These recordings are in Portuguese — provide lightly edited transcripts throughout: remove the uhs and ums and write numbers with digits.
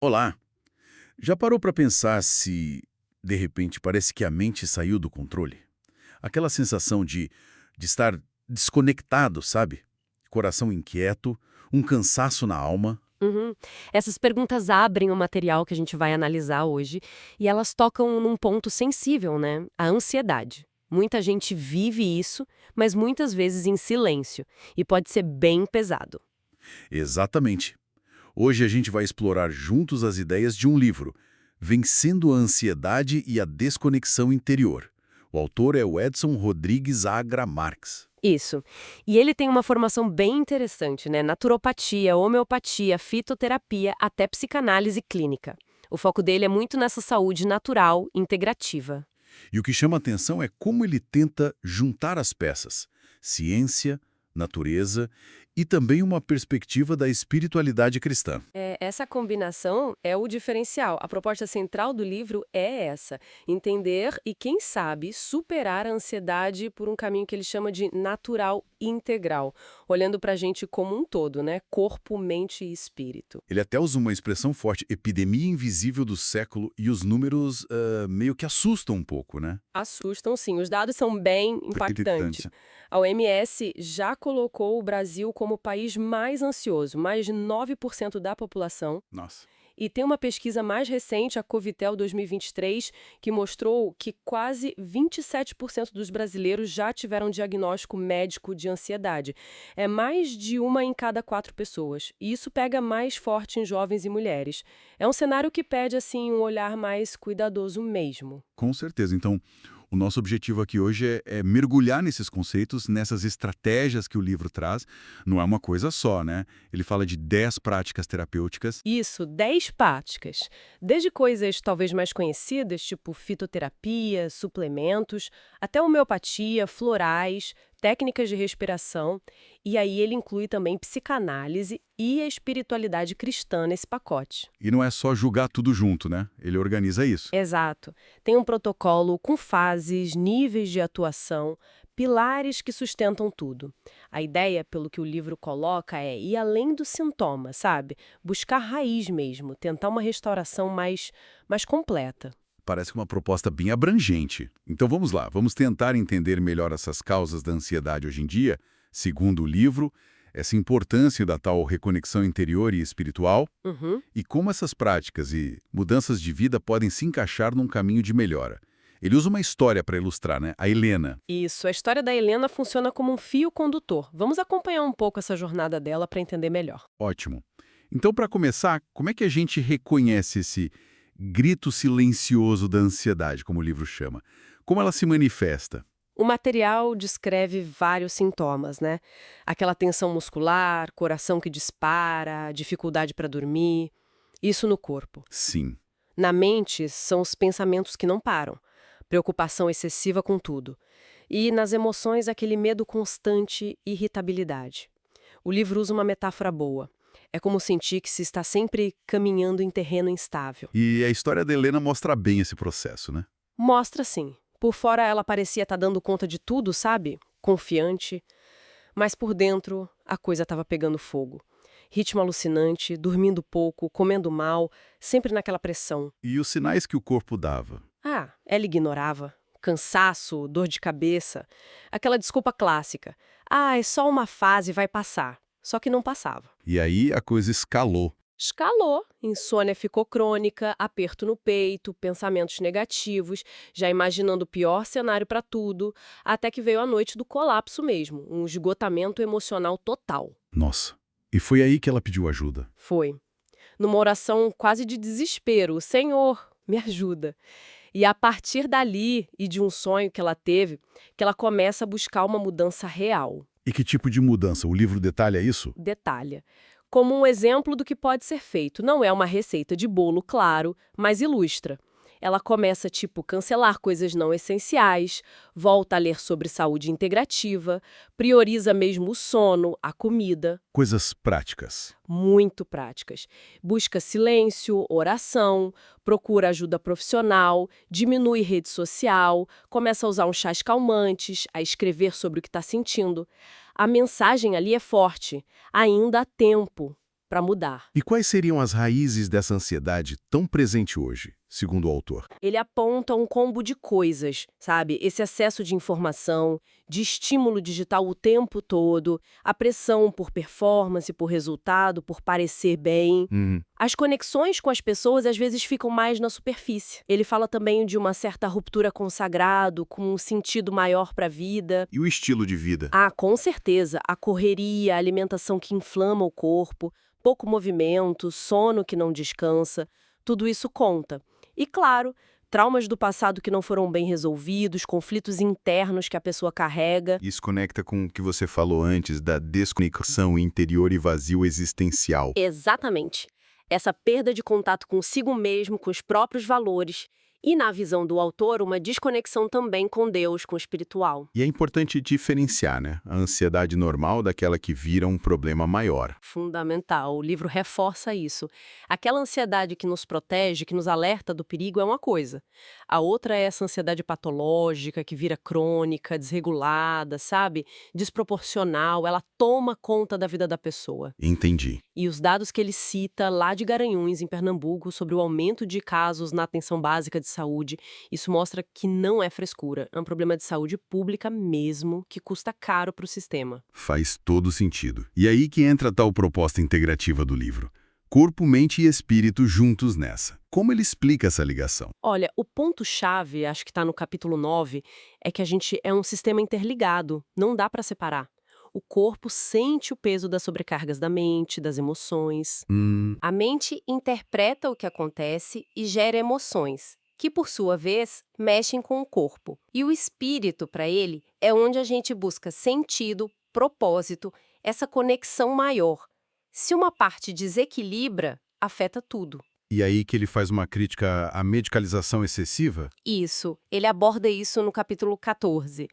Olá, já parou para pensar se, de repente, parece que a mente saiu do controle? Aquela sensação de estar desconectado, sabe? Coração inquieto, um cansaço na alma. Uhum. Essas perguntas abrem o material que a gente vai analisar hoje e elas tocam num ponto sensível, né? A ansiedade. Muita gente vive isso, mas muitas vezes em silêncio, e pode ser bem pesado. Exatamente. Hoje a gente vai explorar juntos as ideias de um livro, Vencendo a Ansiedade e a Desconexão Interior. O autor é o Edson Rodrigues Agra Marques. Isso. E ele tem uma formação bem interessante, né? Naturopatia, homeopatia, fitoterapia, até psicanálise clínica. O foco dele é muito nessa saúde natural, integrativa. E o que chama atenção é como ele tenta juntar as peças: ciência, natureza e também uma perspectiva da espiritualidade cristã. Essa combinação é o diferencial. A proposta central do livro é essa: entender e, quem sabe, superar a ansiedade por um caminho que ele chama de natural integral, olhando para a gente como um todo, né? Corpo, mente e espírito. Ele até usa uma expressão forte, epidemia invisível do século, e os números meio que assustam um pouco, né? Assustam, sim. Os dados são bem impactantes. Irritante. A OMS já colocou o Brasil como o país mais ansioso, mais de 9% da população. Nossa. E tem uma pesquisa mais recente, a Covitel 2023, que mostrou que quase 27% dos brasileiros já tiveram diagnóstico médico de ansiedade. É mais de uma em cada 4 pessoas. E isso pega mais forte em jovens e mulheres. É um cenário que pede, assim, um olhar mais cuidadoso mesmo. Com certeza. Então, o nosso objetivo aqui hoje é mergulhar nesses conceitos, nessas estratégias que o livro traz. Não é uma coisa só, né? Ele fala de 10 práticas terapêuticas. Isso, 10 práticas. Desde coisas talvez mais conhecidas, tipo fitoterapia, suplementos, até homeopatia, florais, técnicas de respiração. E aí ele inclui também psicanálise e a espiritualidade cristã nesse pacote. E não é só julgar tudo junto, né? Ele organiza isso. Exato. Tem um protocolo com fases, níveis de atuação, pilares que sustentam tudo. A ideia, pelo que o livro coloca, é ir além do sintoma, sabe? Buscar raiz mesmo, tentar uma restauração mais completa. Parece uma proposta bem abrangente. Então vamos lá, vamos tentar entender melhor essas causas da ansiedade hoje em dia, segundo o livro, essa importância da tal reconexão interior e espiritual, Uhum. e como essas práticas e mudanças de vida podem se encaixar num caminho de melhora. Ele usa uma história para ilustrar, né? A Helena. Isso, a história da Helena funciona como um fio condutor. Vamos acompanhar um pouco essa jornada dela para entender melhor. Ótimo. Então, para começar, como é que a gente reconhece esse grito silencioso da ansiedade, como o livro chama? Como ela se manifesta? O material descreve vários sintomas, né? Aquela tensão muscular, coração que dispara, dificuldade para dormir. Isso no corpo. Sim. Na mente, são os pensamentos que não param, preocupação excessiva com tudo. E nas emoções, aquele medo constante e irritabilidade. O livro usa uma metáfora boa. É como sentir que se está sempre caminhando em terreno instável. E a história da Helena mostra bem esse processo, né? Mostra sim. Por fora ela parecia estar dando conta de tudo, sabe? Confiante. Mas por dentro a coisa estava pegando fogo. Ritmo alucinante, dormindo pouco, comendo mal, sempre naquela pressão. E os sinais que o corpo dava? Ah, ela ignorava. Cansaço, dor de cabeça. Aquela desculpa clássica. Ah, é só uma fase, vai passar. Só que não passava. E aí a coisa escalou. Escalou. Insônia ficou crônica, aperto no peito, pensamentos negativos, já imaginando o pior cenário para tudo, até que veio a noite do colapso mesmo, um esgotamento emocional total. Nossa. E foi aí que ela pediu ajuda. Foi. Numa oração quase de desespero, Senhor, me ajuda. E a partir dali e de um sonho que ela teve, que ela começa a buscar uma mudança real. E que tipo de mudança? O livro detalha isso? Detalha. Como um exemplo do que pode ser feito. Não é uma receita de bolo, claro, mas ilustra. Ela começa, tipo, cancelar coisas não essenciais, volta a ler sobre saúde integrativa, prioriza mesmo o sono, a comida, Coisas práticas. muito práticas. Busca silêncio, oração, procura ajuda profissional, diminui rede social, começa a usar uns chás calmantes, a escrever sobre o que está sentindo. A mensagem ali é forte. Ainda há tempo. para mudar. E quais seriam as raízes dessa ansiedade tão presente hoje, segundo o autor? Ele aponta um combo de coisas, sabe? Esse excesso de informação, de estímulo digital o tempo todo, a pressão por performance, por resultado, por parecer bem. As conexões com as pessoas às vezes ficam mais na superfície. Ele fala também de uma certa ruptura com o sagrado, com um sentido maior para a vida. E o estilo de vida? Ah, com certeza. A correria, a alimentação que inflama o corpo, pouco movimento, sono que não descansa, tudo isso conta. E, claro, traumas do passado que não foram bem resolvidos, conflitos internos que a pessoa carrega. Isso conecta com o que você falou antes da desconexão interior e vazio existencial. Exatamente. Essa perda de contato consigo mesmo, com os próprios valores. E, na visão do autor, uma desconexão também com Deus, com o espiritual. E é importante diferenciar, né? A ansiedade normal daquela que vira um problema maior. Fundamental. O livro reforça isso. Aquela ansiedade que nos protege, que nos alerta do perigo é uma coisa. A outra é essa ansiedade patológica, que vira crônica, desregulada, sabe? Desproporcional. Ela toma conta da vida da pessoa. Entendi. E os dados que ele cita lá de Garanhuns, em Pernambuco, sobre o aumento de casos na atenção básica de saúde, isso mostra que não é frescura. É um problema de saúde pública mesmo, que custa caro para o sistema. Faz todo sentido. E aí que entra a tal proposta integrativa do livro. Corpo, mente e espírito juntos nessa. Como ele explica essa ligação? Olha, o ponto-chave, acho que está no capítulo 9, é que a gente é um sistema interligado, não dá para separar. O corpo sente o peso das sobrecargas da mente, das emoções. A mente interpreta o que acontece e gera emoções, que, por sua vez, mexem com o corpo. E o espírito, para ele, é onde a gente busca sentido, propósito, essa conexão maior. Se uma parte desequilibra, afeta tudo. E aí que ele faz uma crítica à medicalização excessiva? Isso, ele aborda isso no capítulo 14.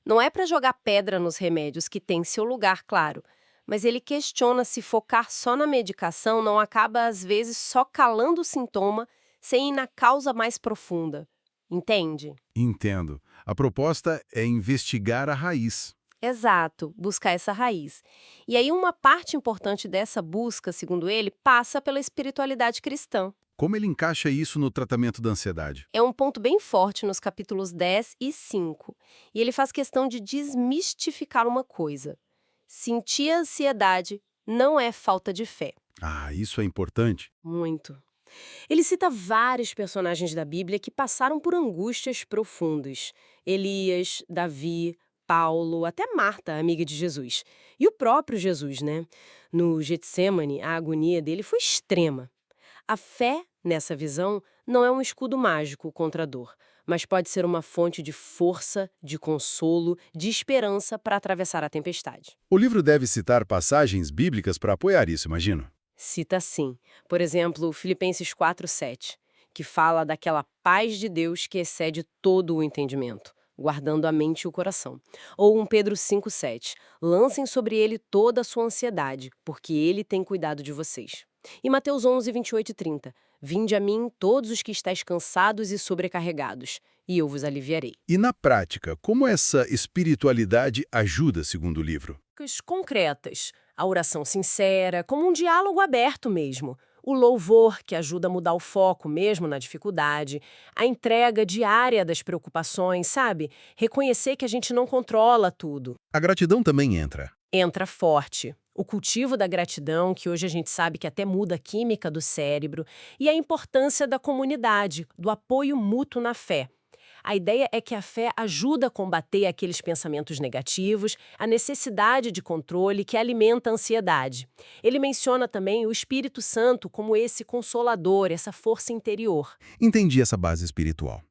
Não é para jogar pedra nos remédios, que tem seu lugar, claro, mas ele questiona se focar só na medicação não acaba, às vezes, só calando o sintoma sem ir na causa mais profunda. Entende? Entendo. A proposta é investigar a raiz. Exato, buscar essa raiz. E aí uma parte importante dessa busca, segundo ele, passa pela espiritualidade cristã. Como ele encaixa isso no tratamento da ansiedade? É um ponto bem forte nos capítulos 10 e 5. E ele faz questão de desmistificar uma coisa. Sentir ansiedade não é falta de fé. Ah, isso é importante. Muito. Ele cita vários personagens da Bíblia que passaram por angústias profundas. Elias, Davi, Paulo, até Marta, amiga de Jesus. E o próprio Jesus, né? No Getsêmani, a agonia dele foi extrema. A fé, nessa visão, não é um escudo mágico contra a dor, mas pode ser uma fonte de força, de consolo, de esperança para atravessar a tempestade. O livro deve citar passagens bíblicas para apoiar isso, imagino. Cita sim, por exemplo, Filipenses 4:7, que fala daquela paz de Deus que excede todo o entendimento, guardando a mente e o coração. Ou 1 Pedro 5:7, lancem sobre ele toda a sua ansiedade, porque ele tem cuidado de vocês. E Mateus 11:28-30, vinde a mim todos os que estáis cansados e sobrecarregados, e eu vos aliviarei. E na prática, como essa espiritualidade ajuda, segundo o livro? Concretas, a oração sincera, como um diálogo aberto mesmo. O louvor, que ajuda a mudar o foco mesmo na dificuldade. A entrega diária das preocupações, sabe? Reconhecer que a gente não controla tudo. A gratidão também entra. Entra forte. O cultivo da gratidão, que hoje a gente sabe que até muda a química do cérebro. E a importância da comunidade, do apoio mútuo na fé. A ideia é que a fé ajuda a combater aqueles pensamentos negativos, a necessidade de controle que alimenta a ansiedade. Ele menciona também o Espírito Santo como esse consolador, essa força interior. Entendi essa base espiritual.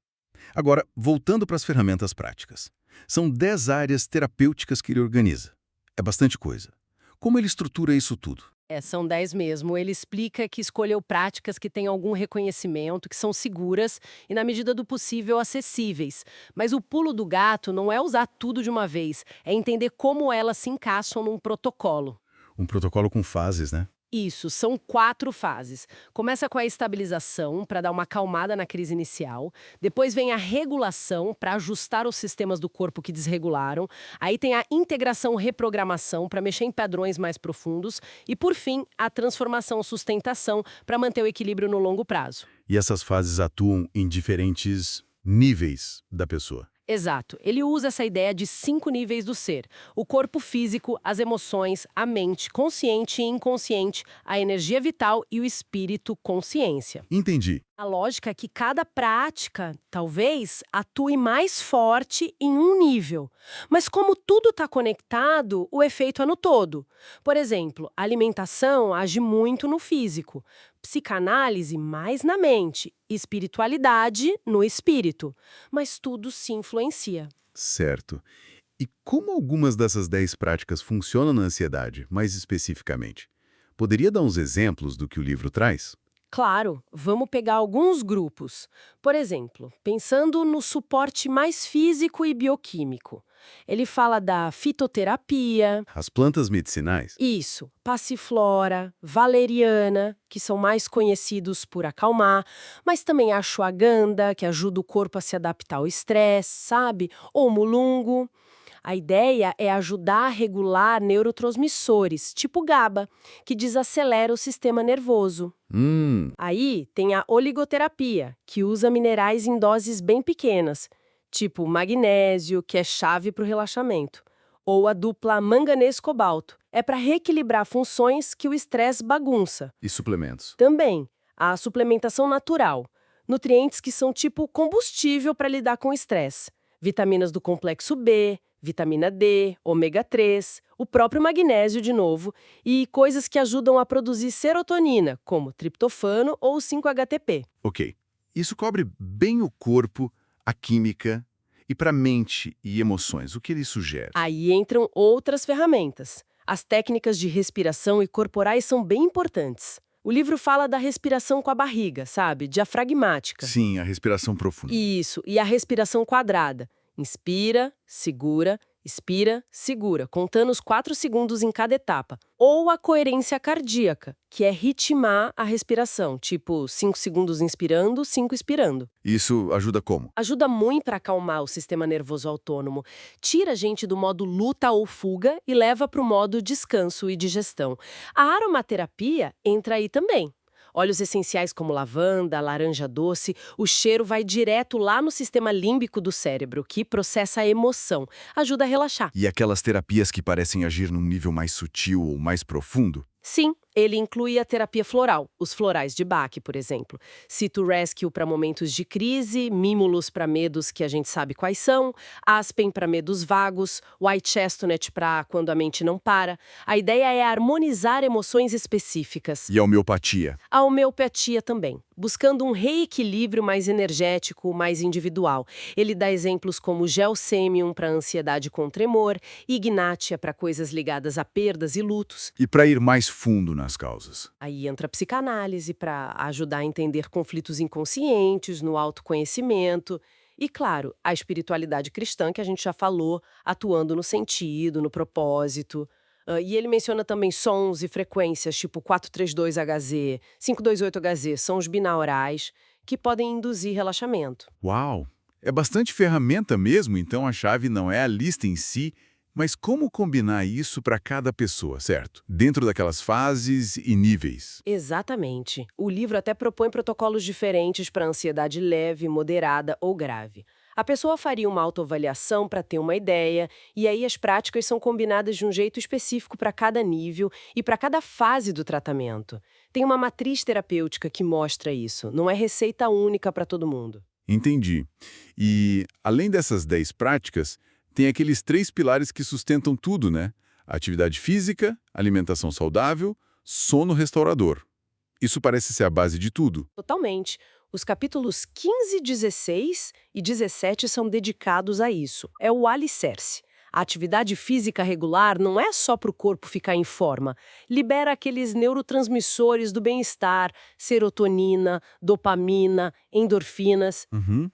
Agora, voltando para as ferramentas práticas. São 10 áreas terapêuticas que ele organiza. É bastante coisa. Como ele estrutura isso tudo? São 10 mesmo. Ele explica que escolheu práticas que têm algum reconhecimento, que são seguras e, na medida do possível, acessíveis. Mas o pulo do gato não é usar tudo de uma vez, é entender como elas se encaixam num protocolo. Um protocolo com fases, né? Isso, são 4 fases. Começa com a estabilização, para dar uma acalmada na crise inicial. Depois vem a regulação, para ajustar os sistemas do corpo que desregularam. Aí tem a integração-reprogramação, para mexer em padrões mais profundos. E, por fim, a transformação-sustentação, para manter o equilíbrio no longo prazo. E essas fases atuam em diferentes níveis da pessoa. Exato. Ele usa essa ideia de 5 níveis do ser: o corpo físico, as emoções, a mente, consciente e inconsciente, a energia vital e o espírito, consciência. Entendi. A lógica é que cada prática, talvez, atue mais forte em um nível. Mas como tudo está conectado, o efeito é no todo. Por exemplo, a alimentação age muito no físico, psicanálise mais na mente, espiritualidade no espírito. Mas tudo se influencia. Certo. E como algumas dessas 10 práticas funcionam na ansiedade, mais especificamente? Poderia dar uns exemplos do que o livro traz? Claro, vamos pegar alguns grupos. Por exemplo, pensando no suporte mais físico e bioquímico. Ele fala da fitoterapia, As plantas medicinais? isso, passiflora, valeriana, que são mais conhecidos por acalmar, mas também a ashwagandha, que ajuda o corpo a se adaptar ao estresse, sabe? Ou mulungo. A ideia é ajudar a regular neurotransmissores, tipo GABA, que desacelera o sistema nervoso. Aí tem a oligoterapia, que usa minerais em doses bem pequenas, tipo magnésio, que é chave para o relaxamento. Ou a dupla manganês-cobalto, é para reequilibrar funções que o estresse bagunça. E suplementos? Também, a suplementação natural, nutrientes que são tipo combustível para lidar com o estresse. Vitaminas do complexo B, vitamina D, ômega 3, o próprio magnésio de novo, e coisas que ajudam a produzir serotonina, como triptofano ou 5-HTP. Ok. Isso cobre bem o corpo, a química e para mente e emoções. O que ele sugere? Aí entram outras ferramentas. As técnicas de respiração e corporais são bem importantes. O livro fala da respiração com a barriga, sabe? Diafragmática. Sim, a respiração profunda. Isso, e a respiração quadrada. Inspira, segura, expira, segura, contando os 4 segundos em cada etapa. Ou a coerência cardíaca, que é ritmar a respiração, tipo 5 segundos inspirando, 5 expirando. Isso ajuda como? Ajuda muito para acalmar o sistema nervoso autônomo. Tira a gente do modo luta ou fuga e leva para o modo descanso e digestão. A aromaterapia entra aí também. Óleos essenciais como lavanda, laranja doce, o cheiro vai direto lá no sistema límbico do cérebro, que processa a emoção, ajuda a relaxar. E aquelas terapias que parecem agir num nível mais sutil ou mais profundo? Sim, ele inclui a terapia floral, os florais de Bach, por exemplo. Cito Rescue para momentos de crise, Mimulus para medos que a gente sabe quais são, Aspen para medos vagos, White Chestnut para quando a mente não para. A ideia é harmonizar emoções específicas. E a homeopatia? A homeopatia também, buscando um reequilíbrio mais energético, mais individual. Ele dá exemplos como Gelsemium para ansiedade com tremor, Ignatia para coisas ligadas a perdas e lutos. E para ir mais fundo nas causas? Aí entra a psicanálise para ajudar a entender conflitos inconscientes, no autoconhecimento. E, claro, a espiritualidade cristã, que a gente já falou, atuando no sentido, no propósito. E ele menciona também sons e frequências, tipo 432Hz, 528Hz, sons binaurais, que podem induzir relaxamento. Uau! É bastante ferramenta mesmo, então a chave não é a lista em si, mas como combinar isso para cada pessoa, certo? Dentro daquelas fases e níveis. Exatamente. O livro até propõe protocolos diferentes para ansiedade leve, moderada ou grave. A pessoa faria uma autoavaliação para ter uma ideia, e aí as práticas são combinadas de um jeito específico para cada nível e para cada fase do tratamento. Tem uma matriz terapêutica que mostra isso, não é receita única para todo mundo. Entendi. E, além dessas 10 práticas, tem aqueles 3 pilares que sustentam tudo, né? Atividade física, alimentação saudável, sono restaurador. Isso parece ser a base de tudo. Totalmente. Os capítulos 15, 16 e 17 são dedicados a isso. É o alicerce. A atividade física regular não é só para o corpo ficar em forma. Libera aqueles neurotransmissores do bem-estar, serotonina, dopamina, endorfinas.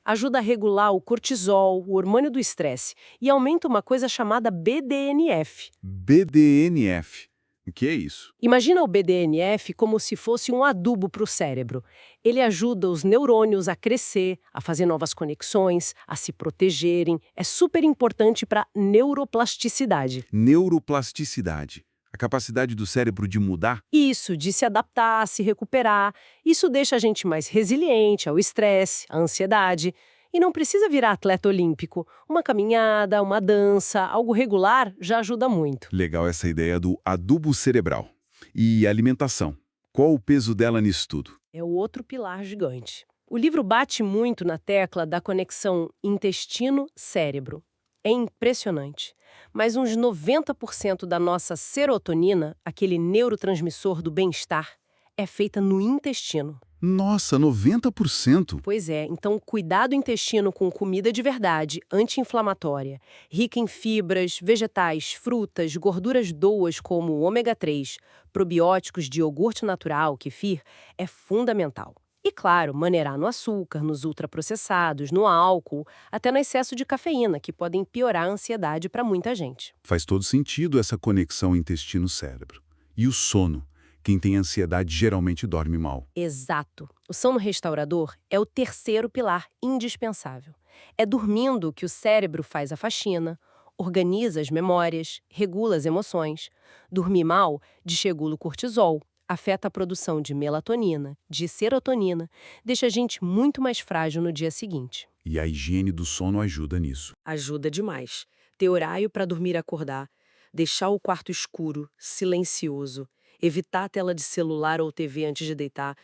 Ajuda a regular o cortisol, o hormônio do estresse. E aumenta uma coisa chamada BDNF. BDNF. O que é isso? Imagina o BDNF como se fosse um adubo para o cérebro. Ele ajuda os neurônios a crescer, a fazer novas conexões, a se protegerem. É super importante para a neuroplasticidade. Neuroplasticidade. A capacidade do cérebro de mudar? Isso, de se adaptar, se recuperar. Isso deixa a gente mais resiliente ao estresse, à ansiedade. E não precisa virar atleta olímpico. Uma caminhada, uma dança, algo regular já ajuda muito. Legal essa ideia do adubo cerebral. E alimentação. Qual o peso dela nisso tudo? É o outro pilar gigante. O livro bate muito na tecla da conexão intestino-cérebro. É impressionante. Mas uns 90% da nossa serotonina, aquele neurotransmissor do bem-estar, é feita no intestino. Nossa, 90%? Pois é, então cuidar do intestino com comida de verdade, anti-inflamatória, rica em fibras, vegetais, frutas, gorduras doas como o ômega 3, probióticos de iogurte natural, kefir, é fundamental. E claro, maneirar no açúcar, nos ultraprocessados, no álcool, até no excesso de cafeína, que podem piorar a ansiedade para muita gente. Faz todo sentido essa conexão intestino-cérebro. E o sono? Quem tem ansiedade geralmente dorme mal. Exato. O sono restaurador é o terceiro pilar indispensável. É dormindo que o cérebro faz a faxina, organiza as memórias, regula as emoções. Dormir mal desregula o cortisol, afeta a produção de melatonina, de serotonina, deixa a gente muito mais frágil no dia seguinte. E a higiene do sono ajuda nisso. Ajuda demais. Ter horário para dormir e acordar, deixar o quarto escuro, silencioso, evitar a tela de celular ou TV antes de deitar,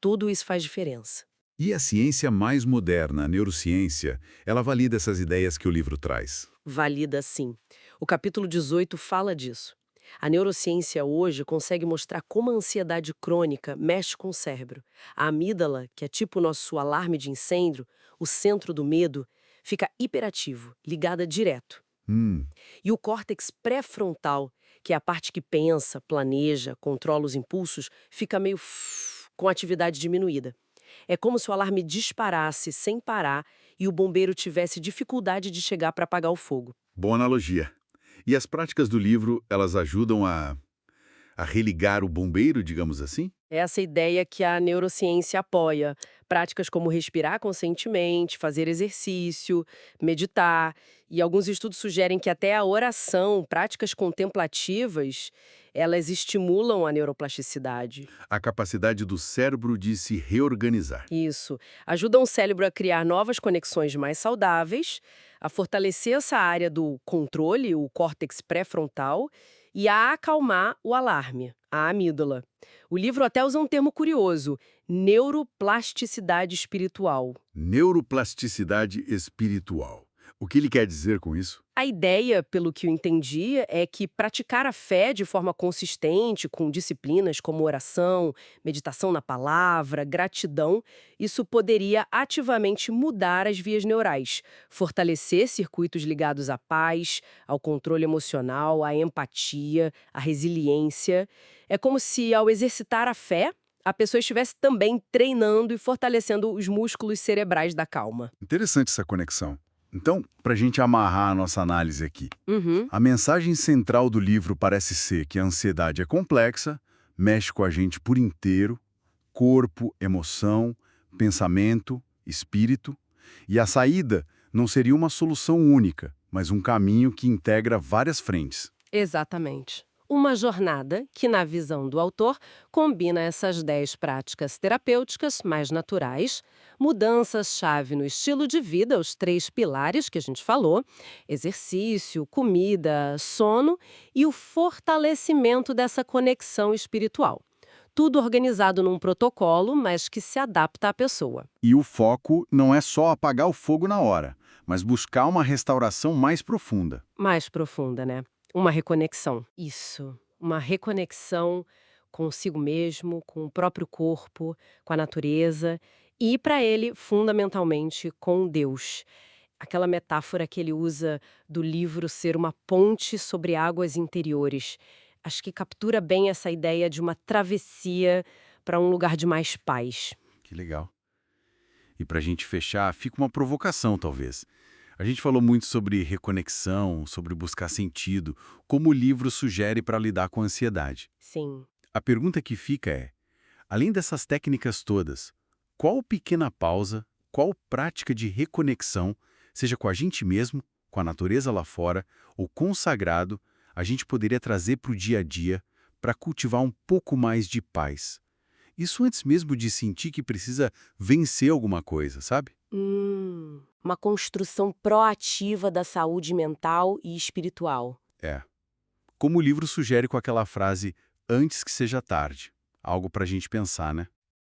tudo isso faz diferença. E a ciência mais moderna, a neurociência, ela valida essas ideias que o livro traz. Valida sim. O capítulo 18 fala disso. A neurociência hoje consegue mostrar como a ansiedade crônica mexe com o cérebro. A amígdala, que é tipo o nosso alarme de incêndio, o centro do medo, fica hiperativo, ligada direto. E o córtex pré-frontal, que é a parte que pensa, planeja, controla os impulsos, fica meio com atividade diminuída. É como se o alarme disparasse sem parar e o bombeiro tivesse dificuldade de chegar para apagar o fogo. Boa analogia. E as práticas do livro, elas ajudam a religar o bombeiro, digamos assim? Essa ideia que a neurociência apoia. Práticas como respirar conscientemente, fazer exercício, meditar. E alguns estudos sugerem que até a oração, práticas contemplativas, elas estimulam a neuroplasticidade. A capacidade do cérebro de se reorganizar. Isso. Ajudam o cérebro a criar novas conexões mais saudáveis, a fortalecer essa área do controle, o córtex pré-frontal, e a acalmar o alarme, a amígdala. O livro até usa um termo curioso, neuroplasticidade espiritual. Neuroplasticidade espiritual. O que ele quer dizer com isso? A ideia, pelo que eu entendi, é que praticar a fé de forma consistente, com disciplinas como oração, meditação na palavra, gratidão, isso poderia ativamente mudar as vias neurais, fortalecer circuitos ligados à paz, ao controle emocional, à empatia, à resiliência. É como se, ao exercitar a fé, a pessoa estivesse também treinando e fortalecendo os músculos cerebrais da calma. Interessante essa conexão. Então, para a gente amarrar a nossa análise aqui, Uhum. a mensagem central do livro parece ser que a ansiedade é complexa, mexe com a gente por inteiro, corpo, emoção, pensamento, espírito, e a saída não seria uma solução única, mas um caminho que integra várias frentes. Exatamente. Uma jornada que, na visão do autor, combina essas 10 práticas terapêuticas mais naturais, mudanças-chave no estilo de vida, os 3 pilares que a gente falou, exercício, comida, sono e o fortalecimento dessa conexão espiritual. Tudo organizado num protocolo, mas que se adapta à pessoa. E o foco não é só apagar o fogo na hora, mas buscar uma restauração mais profunda. Mais profunda, né? Uma reconexão. Isso. Uma reconexão consigo mesmo, com o próprio corpo, com a natureza e, para ele, fundamentalmente, com Deus. Aquela metáfora que ele usa do livro ser uma ponte sobre águas interiores. Acho que captura bem essa ideia de uma travessia para um lugar de mais paz. Que legal. E para a gente fechar, fica uma provocação, talvez. A gente falou muito sobre reconexão, sobre buscar sentido, como o livro sugere para lidar com a ansiedade. Sim. A pergunta que fica é, além dessas técnicas todas, qual pequena pausa, qual prática de reconexão, seja com a gente mesmo, com a natureza lá fora, ou consagrado, a gente poderia trazer para o dia a dia para cultivar um pouco mais de paz? Isso antes mesmo de sentir que precisa vencer alguma coisa, sabe? Uma construção proativa da saúde mental e espiritual. É. Como o livro sugere com aquela frase, antes que seja tarde. Algo para a gente pensar, né?